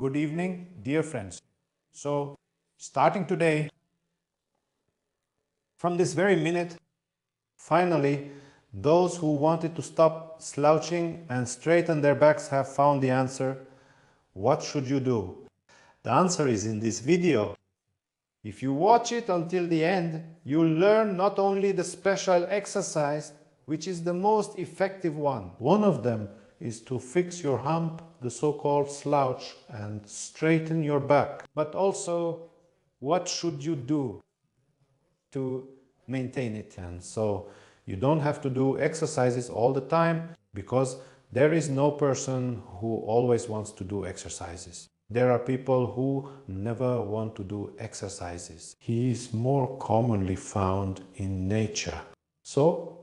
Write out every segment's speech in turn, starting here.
Good evening, dear friends. So, starting today, from this very minute, finally, those who wanted to stop slouching and straighten their backs have found the answer. What should you do? The answer is in this video. If you watch it until the end, you'll learn not only the special exercise, which is the most effective one. One of them is to fix your hump, the so-called slouch, and straighten your back. But also, what should you do to maintain it? And so you don't have to do exercises all the time, because there is no person who always wants to do exercises. There are people who never want to do exercises. He is more commonly found in nature. So,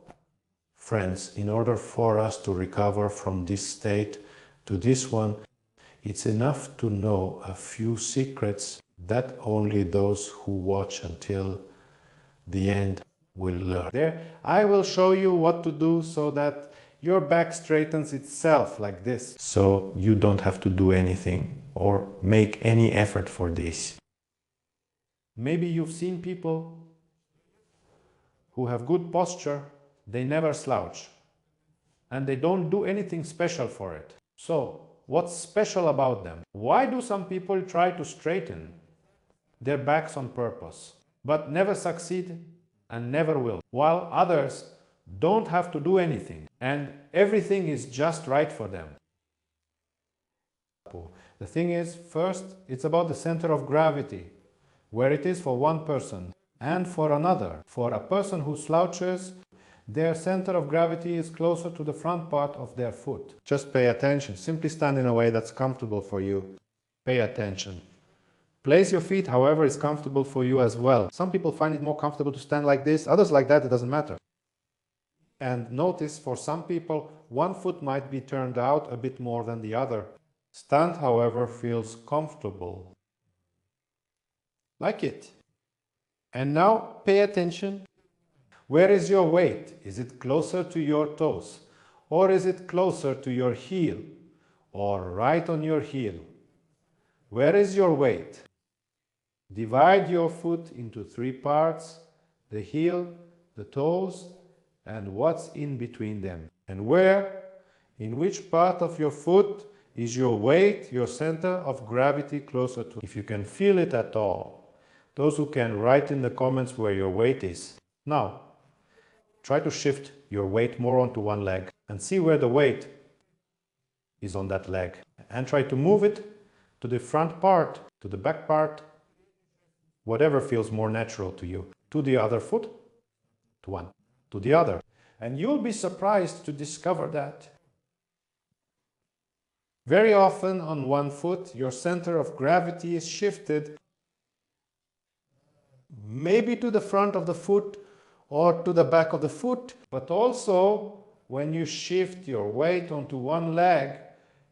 friends, in order for us to recover from this state to this one, it's enough to know a few secrets that only those who watch until the end will learn. There, I will show you what to do so that your back straightens itself like this. So you don't have to do anything or make any effort for this. Maybe you've seen people who have good posture, they never slouch, and they don't do anything special for it. So, what's special about them? Why do some people try to straighten their backs on purpose, but never succeed and never will, while others don't have to do anything and everything is just right for them? The thing is, first, it's about the center of gravity, where it is for one person and for another. For a person who slouches, their center of gravity is closer to the front part of their foot. Just pay attention. Simply stand in a way that's comfortable for you. Pay attention. Place your feet however is comfortable for you as well. Some people find it more comfortable to stand like this, others like that, it doesn't matter. And notice, for some people, one foot might be turned out a bit more than the other. Stand, however, feels comfortable. Like it. And now pay attention. Where is your weight? Is it closer to your toes? Or is it closer to your heel? Or right on your heel? Where is your weight? Divide your foot into 3 parts: the heel, the toes, and what's in between them. And where, in which part of your foot is your weight, your center of gravity closer to? If you can feel it at all, those who can, write in the comments where your weight is. Now, try to shift your weight more onto one leg and see where the weight is on that leg. And try to move it to the front part, to the back part, whatever feels more natural to you. To the other foot, to one, to the other. And you'll be surprised to discover that very often on one foot, your center of gravity is shifted maybe to the front of the foot or to the back of the foot, but also when you shift your weight onto one leg,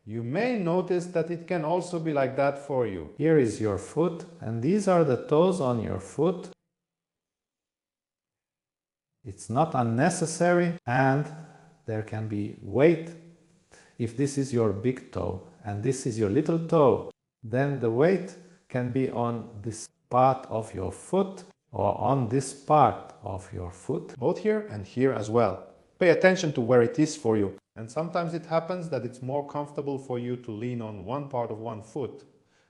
you may notice that it can also be like that for you. Here is your foot, and these are the toes on your foot. It's not unnecessary, and there can be weight. If this is your big toe and this is your little toe, then the weight can be on this part of your foot or on this part of your foot, both here and here as well. Pay attention to where it is for you. And sometimes it happens that it's more comfortable for you to lean on one part of one foot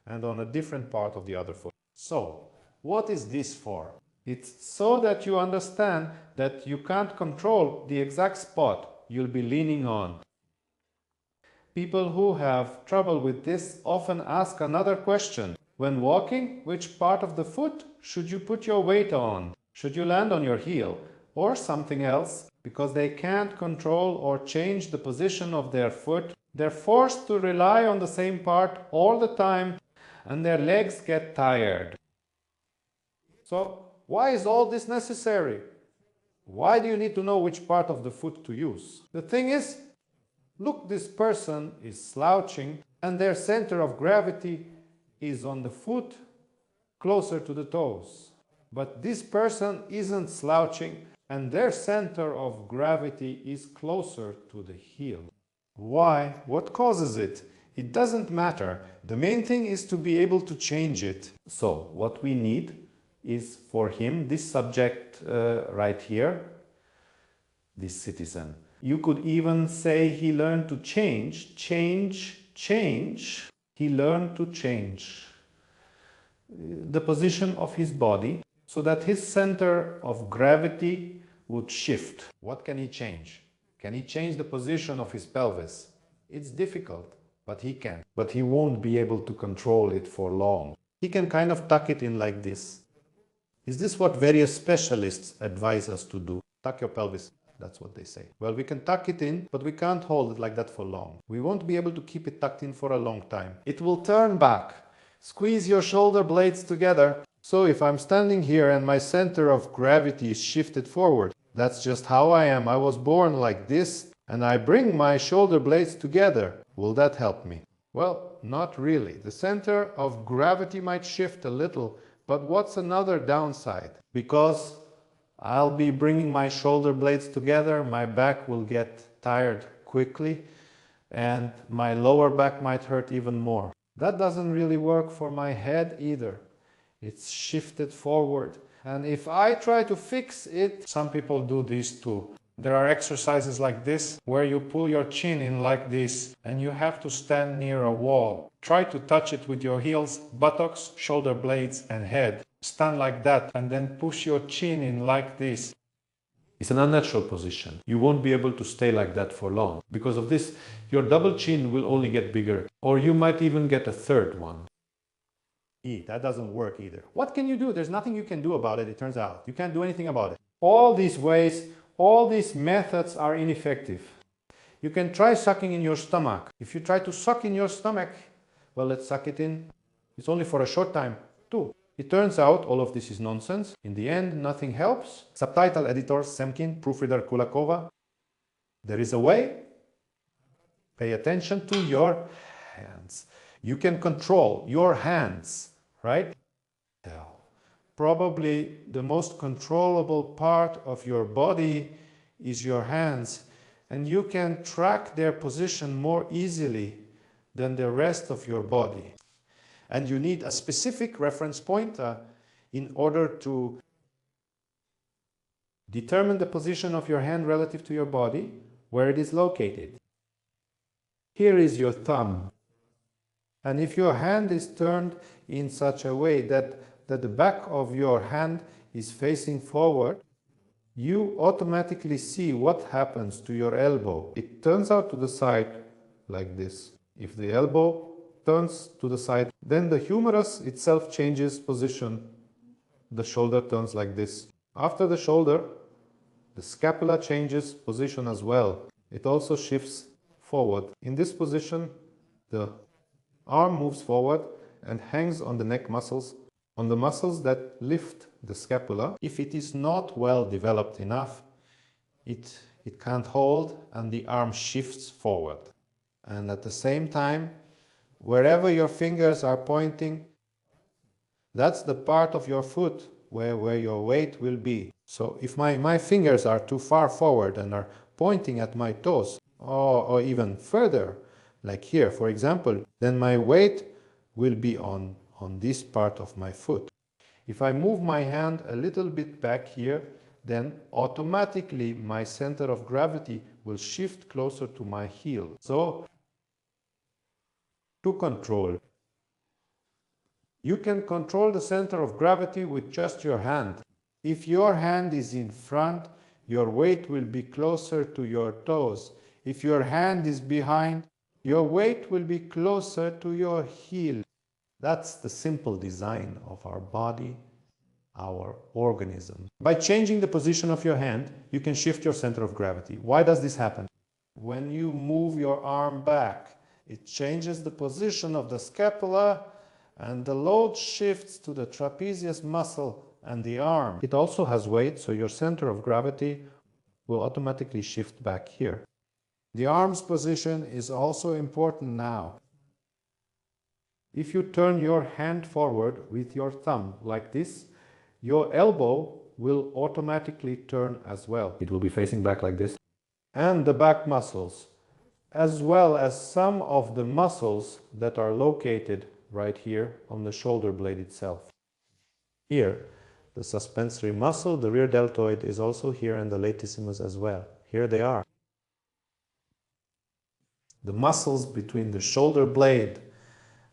and on a different part of the other foot. So, what is this for? It's so that you understand that you can't control the exact spot you'll be leaning on. People who have trouble with this often ask another question. When walking, which part of the foot should you put your weight on? Should you land on your heel or something else? Because they can't control or change the position of their foot, they're forced to rely on the same part all the time, and their legs get tired. So, why is all this necessary? Why do you need to know which part of the foot to use? The thing is, look, this person is slouching and their center of gravity is on the foot closer to the toes. But this person isn't slouching and their center of gravity is closer to the heel. Why? What causes it? It doesn't matter. The main thing is to be able to change it. So what we need is for him, this subject right here, this citizen. You could even say he learned to change. He learned to change the position of his body so that his center of gravity would shift. What can he change? Can he change the position of his pelvis? It's difficult, but he can. But he won't be able to control it for long. He can kind of tuck it in like this. Is this what various specialists advise us to do? Tuck your pelvis. That's what they say. Well, we can tuck it in, but we can't hold it like that for long. We won't be able to keep it tucked in for a long time. It will turn back. Squeeze your shoulder blades together. So if I'm standing here and my center of gravity is shifted forward, that's just how I am. I was born like this, and I bring my shoulder blades together. Will that help me? Well, not really. The center of gravity might shift a little, but what's another downside? Because I'll be bringing my shoulder blades together, my back will get tired quickly, and my lower back might hurt even more. That doesn't really work for my head either. It's shifted forward. And if I try to fix it, some people do this too. There are exercises like this where you pull your chin in like this and you have to stand near a wall. Try to touch it with your heels, buttocks, shoulder blades and head. Stand like that and then push your chin in like this. It's an unnatural position. You won't be able to stay like that for long. Because of this, your double chin will only get bigger, or you might even get a third one. That doesn't work either. What can you do? There's nothing you can do about it, it turns out. You can't do anything about it. All these ways, all these methods are ineffective. You can try sucking in your stomach. If you try to suck in your stomach, well, let's suck it in. It's only for a short time, too. It turns out all of this is nonsense. In the end, nothing helps. Subtitle editor Semkin, proofreader Kulakova. There is a way. Pay attention to your hands. You can control your hands, right? Probably the most controllable part of your body is your hands, and you can track their position more easily than the rest of your body. And you need a specific reference point in order to determine the position of your hand relative to your body, where it is located. Here is your thumb. And if your hand is turned in such a way that the back of your hand is facing forward, you automatically see what happens to your elbow. It turns out to the side like this. If the elbow turns to the side, then the humerus itself changes position. The shoulder turns like this. After the shoulder, the scapula changes position as well. It also shifts forward. In this position, the arm moves forward and hangs on the neck muscles, on the muscles that lift the scapula. If it is not well developed enough, it can't hold and the arm shifts forward. And at the same time, wherever your fingers are pointing, that's the part of your foot where your weight will be. So if my fingers are too far forward and are pointing at my toes, or even further, like here, for example, then my weight will be on this part of my foot. If I move my hand a little bit back here, then automatically my center of gravity will shift closer to my heel. So, to control, you can control the center of gravity with just your hand. If your hand is in front, your weight will be closer to your toes. If your hand is behind, your weight will be closer to your heel. That's the simple design of our body, our organism. By changing the position of your hand, you can shift your center of gravity. Why does this happen? When you move your arm back, it changes the position of the scapula and the load shifts to the trapezius muscle and the arm. It also has weight, so your center of gravity will automatically shift back here. The arm's position is also important now. If you turn your hand forward with your thumb like this, your elbow will automatically turn as well. It will be facing back like this. And the back muscles as well as some of the muscles that are located right here on the shoulder blade itself. Here, the suspensory muscle, the rear deltoid, is also here, and the latissimus as well. Here they are. The muscles between the shoulder blade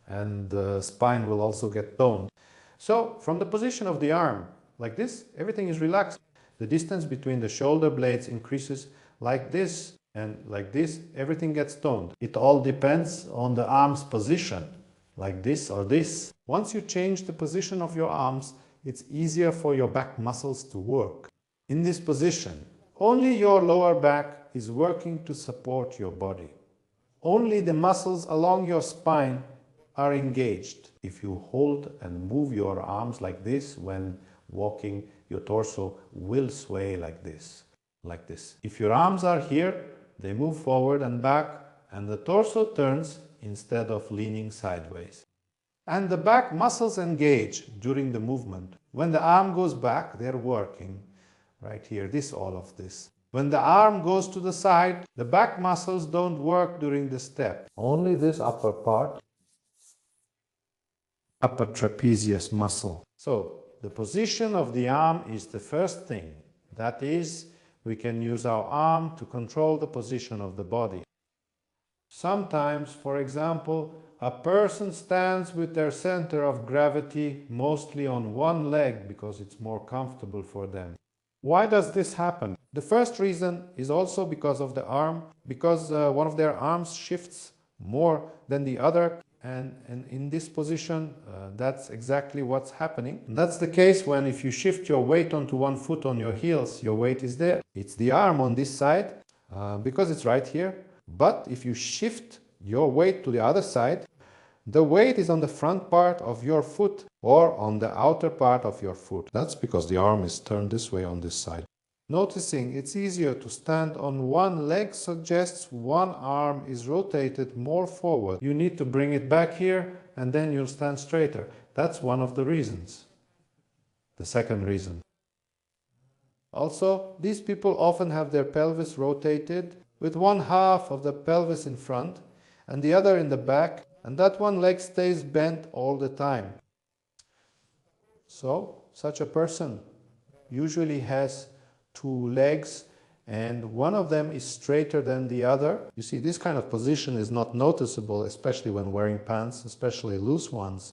and the spine will also get toned. So, from the position of the arm, like this, everything is relaxed. The distance between the shoulder blades increases like this, and like this, everything gets toned. It all depends on the arm's position, like this or this. Once you change the position of your arms, it's easier for your back muscles to work. In this position, only your lower back is working to support your body. Only the muscles along your spine are engaged. If you hold and move your arms like this when walking, your torso will sway like this, like this. If your arms are here, they move forward and back, and the torso turns instead of leaning sideways. And the back muscles engage during the movement. When the arm goes back, they're working right here, all of this. When the arm goes to the side, the back muscles don't work during the step. Only this upper part, upper trapezius muscle. So, the position of the arm is the first thing. That is, we can use our arm to control the position of the body. Sometimes, for example, a person stands with their center of gravity mostly on one leg because it's more comfortable for them. Why does this happen? The first reason is also because of the arm, because one of their arms shifts more than the other, and in this position that's exactly what's happening. And that's the case when if you shift your weight onto one foot on your heels, your weight is there. It's the arm on this side because it's right here. But if you shift your weight to the other side, the weight is on the front part of your foot or on the outer part of your foot. That's because the arm is turned this way on this side. Noticing it's easier to stand on one leg suggests one arm is rotated more forward. You need to bring it back here and then you'll stand straighter. That's one of the reasons. The second reason. Also, these people often have their pelvis rotated with one half of the pelvis in front and the other in the back, and that one leg stays bent all the time. So, such a person usually has two legs and one of them is straighter than the other. You see, this kind of position is not noticeable, especially when wearing pants, especially loose ones.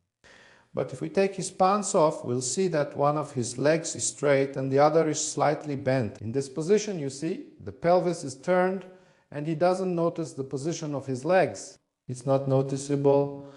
But if we take his pants off, we'll see that one of his legs is straight and the other is slightly bent. In this position, you see, the pelvis is turned and he doesn't notice the position of his legs. It's not noticeable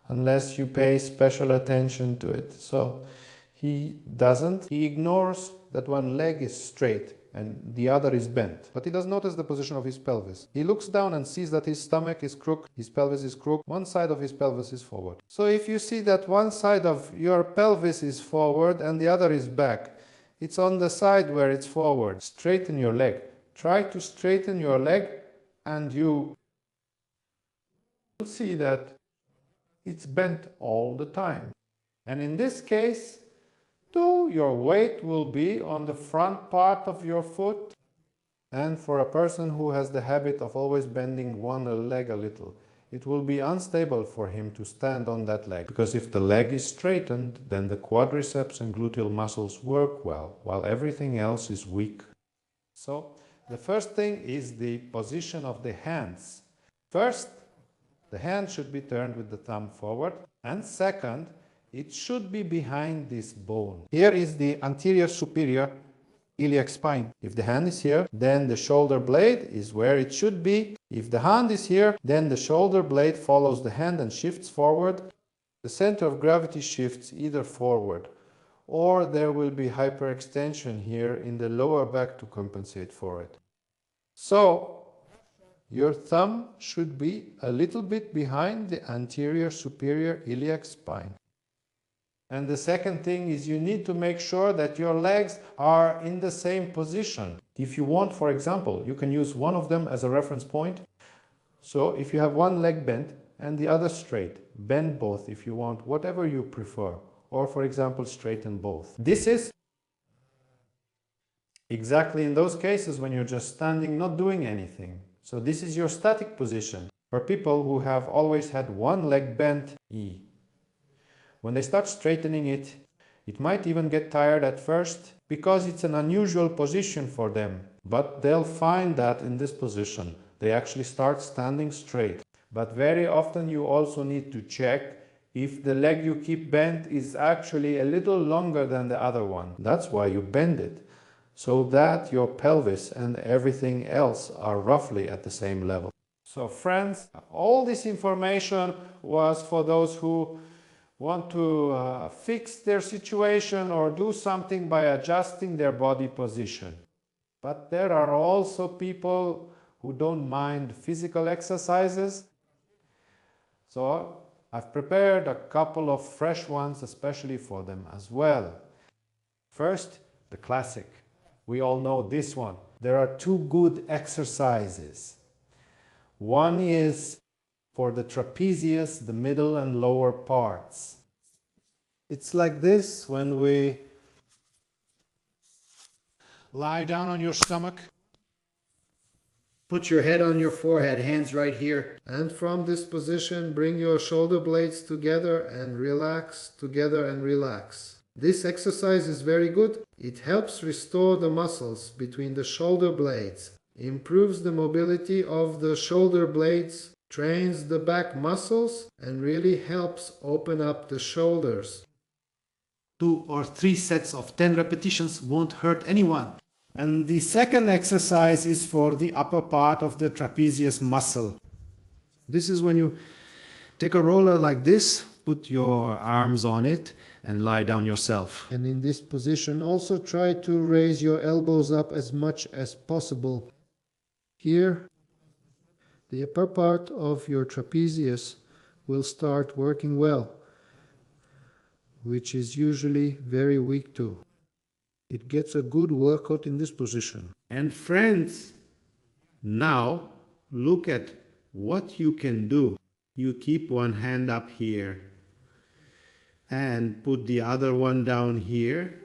unless you pay special attention to it. So he doesn't. He ignores that one leg is straight and the other is bent. But he doesn't notice the position of his pelvis. He looks down and sees that his stomach is crooked, his pelvis is crooked, one side of his pelvis is forward. So if you see that one side of your pelvis is forward and the other is back, it's on the side where it's forward. Straighten your leg. Try to straighten your leg and you will see that it's bent all the time. And in this case, too, your weight will be on the front part of your foot. And for a person who has the habit of always bending one leg a little, it will be unstable for him to stand on that leg. Because if the leg is straightened, then the quadriceps and gluteal muscles work well, while everything else is weak. So, the first thing is the position of the hands. First, the hand should be turned with the thumb forward, and second, it should be behind this bone. Here is the anterior superior iliac spine. If the hand is here, then the shoulder blade is where it should be. If the hand is here, then the shoulder blade follows the hand and shifts forward. The center of gravity shifts either forward, or there will be hyperextension here in the lower back to compensate for it. So, your thumb should be a little bit behind the anterior superior iliac spine. And the second thing is you need to make sure that your legs are in the same position. If you want, for example, you can use one of them as a reference point. So if you have one leg bent and the other straight, bend both if you want, whatever you prefer. Or for example, straighten both. This is exactly in those cases when you're just standing, not doing anything. So this is your static position for people who have always had one leg bent. When they start straightening it, it might even get tired at first because it's an unusual position for them. But they'll find that in this position, they actually start standing straight. But very often you also need to check if the leg you keep bent is actually a little longer than the other one. That's why you bend it, so that your pelvis and everything else are roughly at the same level. So friends, all this information was for those who want to fix their situation or do something by adjusting their body position. But there are also people who don't mind physical exercises. So I've prepared a couple of fresh ones especially for them as well. First, the classic. We all know this one. There are two good exercises. One is for the trapezius, the middle and lower parts. It's like this when we lie down on your stomach. Put your head on your forehead, hands right here. And from this position, bring your shoulder blades together and relax, together and relax. This exercise is very good. It helps restore the muscles between the shoulder blades, improves the mobility of the shoulder blades, trains the back muscles, and really helps open up the shoulders. 2 or 3 sets of 10 repetitions won't hurt anyone. And the second exercise is for the upper part of the trapezius muscle. This is when you take a roller like this, put your arms on it and lie down yourself. And in this position also try to raise your elbows up as much as possible. Here, the upper part of your trapezius will start working well, which is usually very weak too. It gets a good workout in this position. And friends, now look at what you can do. You keep one hand up here and put the other one down here,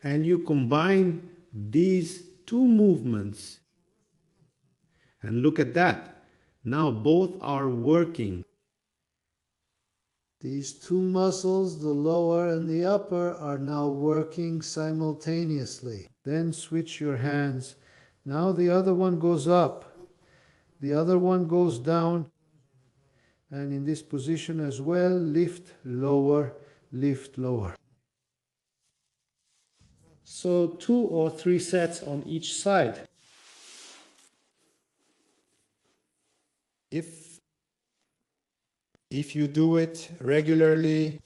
and you combine these two movements. And look at that. Now both are working. These two muscles, the lower and the upper, are now working simultaneously. Then switch your hands. Now the other one goes up, the other one goes down, and in this position as well, lift, lower, lift, lower. So 2 or 3 sets on each side. If you do it regularly,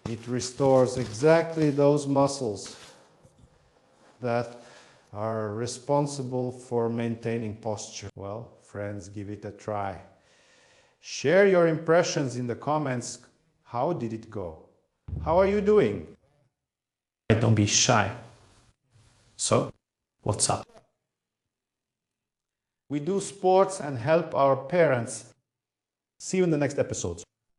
it restores exactly those muscles that are responsible for maintaining posture. Well, friends, give it a try. Share your impressions in the comments. How did it go? How are you doing? Don't be shy. So, what's up? We do sports and help our parents. See you in the next episodes.